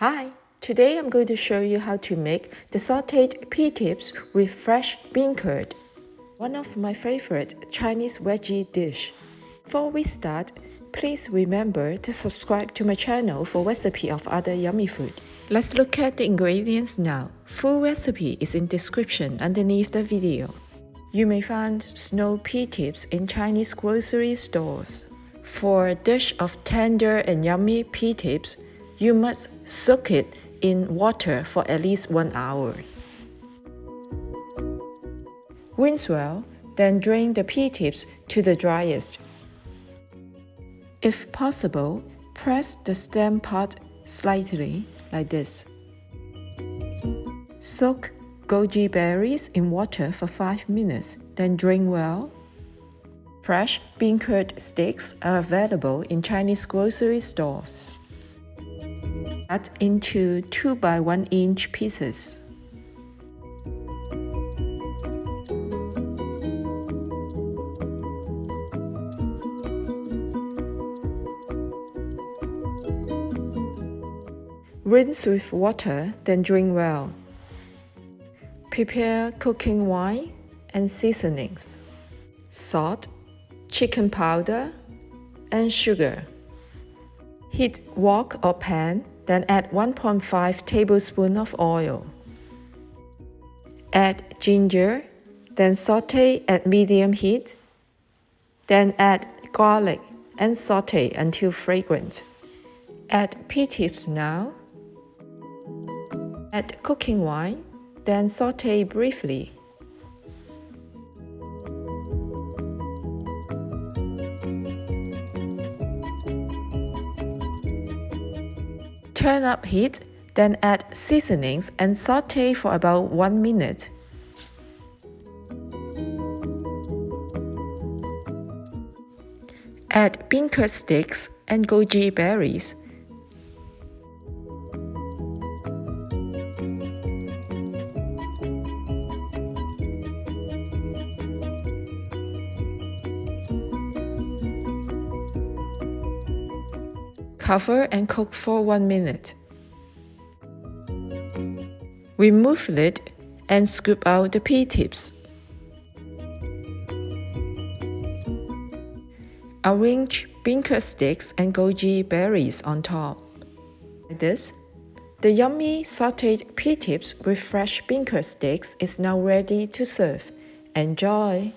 Hi, today I'm going to show you how to make the sautéed pea tips with fresh bean curd, one of my favorite Chinese veggie dish. Before we start, please remember to subscribe to my channel for recipe of other yummy food. Let's look at the ingredients now. Full recipe is in description underneath the video. You may find snow pea tips in Chinese grocery stores. For a dish of tender and yummy pea tips, you must soak it in water for at least 1 hour. Rinse well, then drain the pea tips to the driest. If possible, press the stem part slightly, like this. Soak goji berries in water for 5 minutes, then drain well. Fresh bean curd sticks are available in Chinese grocery stores. Cut into 2 by 1 inch pieces. Rinse with water, then drain well. Prepare cooking wine and seasonings: salt, chicken powder, and sugar. Heat wok or pan, then add 1.5 tablespoons of oil. Add ginger, then sauté at medium heat. Then add garlic and sauté until fragrant. Add pea tips now. Add cooking wine, then sauté briefly. Turn up heat, then add seasonings and sauté for about 1 minute. Add bean curd sticks and goji berries. Cover and cook for 1 minute. Remove lid and scoop out the pea tips. Arrange bean curd sticks and goji berries on top. Like this, the yummy sautéed pea tips with fresh bean curd sticks is now ready to serve. Enjoy!